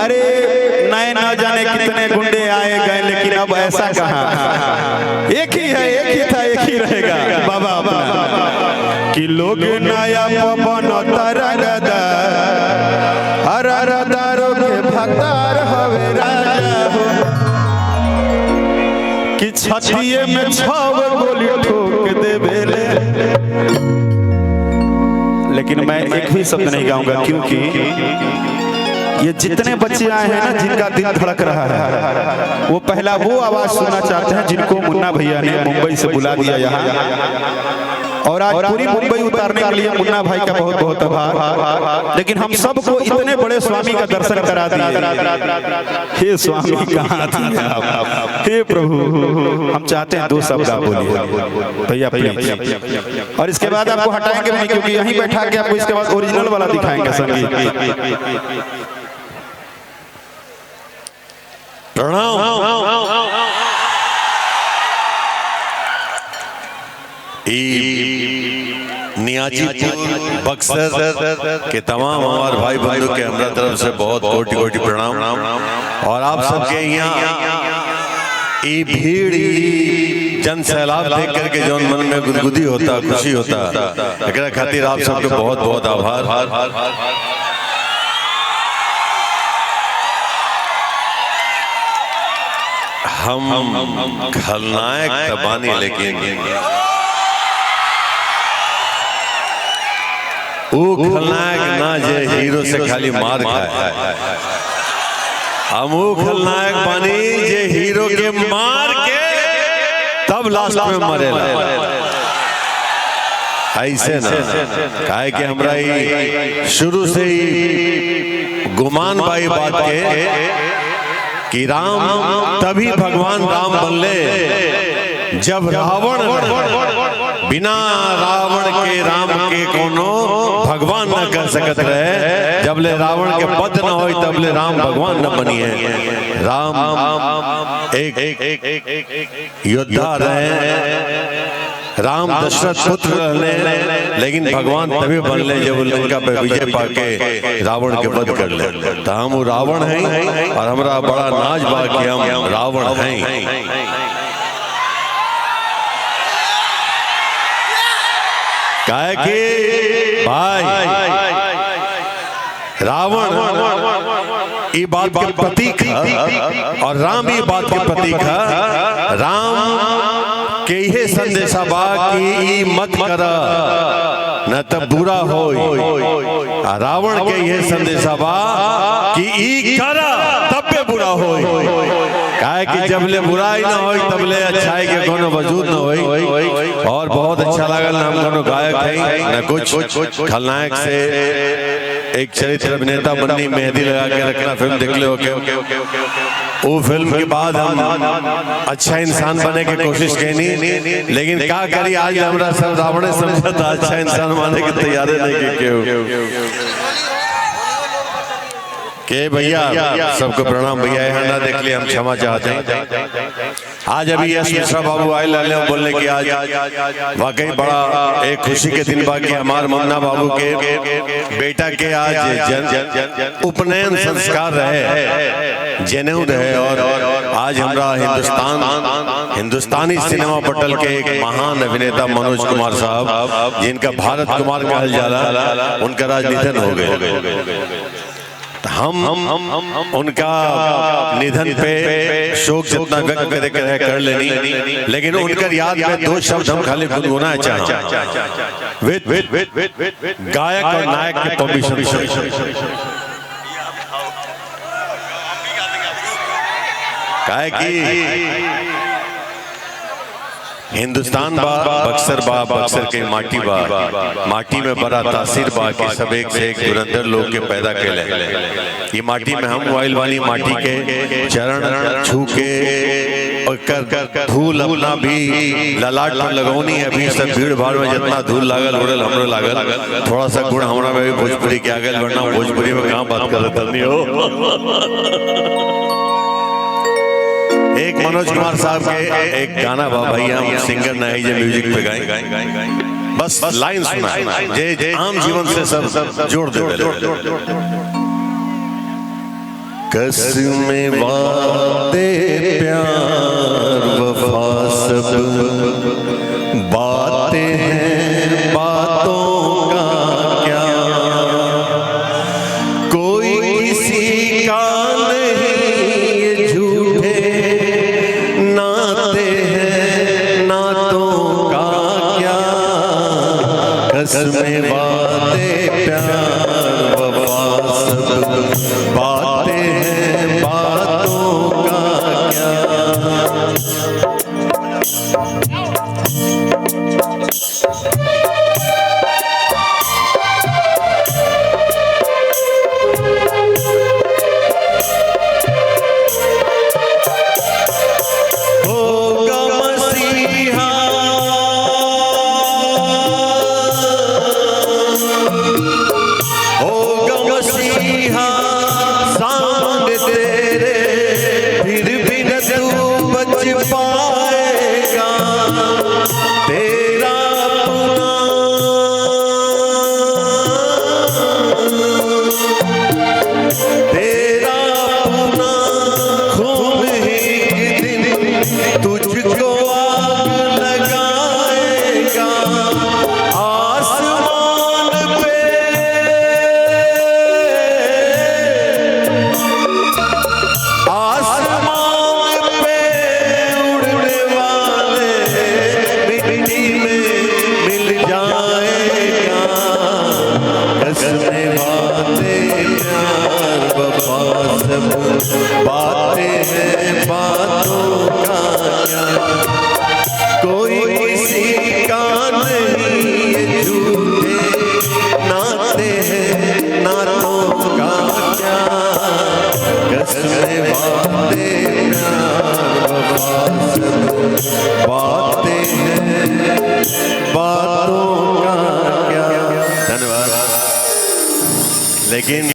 अरे नए न जाने कितने गुंडे आए गए, लेकिन अब ऐसा कहाँ, एक ही है, एक ही था, एक ही रहेगा बाबा अपना। कि लोग नया पवन तरगदा हरदारों के भक्तार हवे राजा हो, कि छठिए में 6 गोली ठोक दे बेले। लेकिन मैं एक भी शब्द नहीं गाऊंगा, क्योंकि ये जितने बच्चे आए हैं ना, जिनका दिल धड़क रहा है, वो पहला वो आवाज सुनना चाहते हैं जिनको मुन्ना भैया ने मुंबई से बुला दिया यहाँ। और आज पूरी मुंबई उतारने के लिए मुन्ना भाई का बहुत बहुत आभार। लेकिन हम सबको इतने बड़े स्वामी का दर्शन करा दिए। हे स्वामी कहाँ थे आप, हे प्रभु, हम चाहते हैं 2 शब्द आप बोलिए भैया प्लीज। और इसके बाद आपको हटाएंगे नहीं, क्योंकि यहीं बैठा के आपको इसके बाद ओरिजिनल वाला दिखाएंगे संगीत। प्रणाम। नियाजीपुर बक्सर के तमाम हमारे भाई बंधु के हमरा तरफ से बहुत कोटि कोटि प्रणाम। और आप सबके यहाँ ये भीड़ जन सैलाब देख करके जो मन में गुदगुदी होता, खुशी होता, एकरा खातिर आप सबके बहुत बहुत आभार। हम खलनायक तबानी, लेकिन वो खलनायक ना जे हीरो से खाली मार खाए, हम वो खलनायक बानी जे हीरो के मार के तब लास्ट में मरेला। ऐसे ना काहे कि हमरा शुरू से ही गुमान बाई बात के कि राम तभी भगवान राम बनले जब रावण बिना रावण के राम के कोनो भगवान न कर सकत रहे। जब ले रावण के पद न होई तब ले राम भगवान न बनी है। राम एक योद्धा रहे, राम दशरथ पुत्र रहने, लेकिन भगवान तभी बनले जब लंका पे विजय पाके रावण के वध कर ले। तो हम रावण हैं और हमरा बड़ा नाज बा कि हम रावण हैं। काहे कि भाई रावण ये बात के प्रतीक है और राम ये बात के प्रतीक है। राम के ये संदेशा बा कि मत करा न तब बुरा हो। रावण के ये संदेशा बा कि ई करा तब पे बुरा हो। काहे कि जब ले बुराई ना हो तब ले अच्छाई के कोनो वजूद ना हो। और बहुत अच्छा लागल हम कोनो गायक हैं न कुछ खलनायक से एक चरित्र अभिनेता बननी, मेहंदी लगा के रखना, फिल्म देख लो के वो फिल्म के बाद हम अच्छा इंसान बने की कोशिश करनी, लेकिन क्या करी आज हमरा सब रावण समझा था अच्छा इंसान माने की तैयारी नहीं की के भैया सबको प्रणाम। भैया यहाँ देख लिया, हम क्षमा चाहते हैं। आज अभी यश मिश्रा बाबू आए लाले बोलने की आज वाकई बड़ा एक खुशी के दिन बाकी हमारे मुन्ना बाबू के बेटा के आज उपनयन संस्कार रहे, जनेऊ रहे। और आज हमारा हिंदुस्तानी सिनेमा पटल के एक महान अभिनेता मनोज कुमार साहब, जिनका भारत कुमार कहल जाला, उनका आज निधन हो गए। हम उनका निधन पे शोक जितना व्यक्त करे कर लेनी, लेकिन उनकर याद में 2 शब्द हम खाली गुनगुनाना चाहते विद गायक और नायक के परमिशन। काहे कि हिंदुस्तान बा बक्सर बा, बक्सर के माटी बा, माटी में बड़ा तासीर बा कि सब एक से एक धुरंधर लोग के पैदा कैले। ये माटी में हम वाइल वाली माटी के चरण छू के और कर धूल अपना भी ललाट पर लगौनी है। अभी सब भीड़ भाड़ में जितना धूल लागल उड़ल हमरो लागल, थोड़ा सा गुण हमरा में भी भोजपुरी के आगे, वरना भोजपुरी में कहाँ बात करत नहीं हो। एक मनोज कुमार साहब के एक गाना बा भैया, हम सिंगर नहीं जे म्यूजिक पे गाएं, बस लाइन सुना जे आम जीवन से सब जोड़ दे। कसमें वादे प्यार वफा सब बातें हैं बातों का क्या, कोई किसी का नहीं ये झूठे नाते हैं नातों का क्या, कसमें वादे प्यार वफा सब बातें हैं बातों का क्या। होगा मसीहा होगा मसीहा सामने तेरे, फिर भी न तू बच पाएगा, तेरा अपना तेरा अपना खून ही एक दिन तुझको आग लगाएगा। आसमान पे आसमान पे उड़ने वाले मिट्टी में मिल जाएगा, कसमें वादे प्यार वफा सब बातें हैं बातों का क्या, कोई किसी का नहीं ये झूठे नाते हैं नातों का क्या, कसमें वादे प्यार वफा सब बातें हैं बातों का क्या। धन्यवाद। लेकिन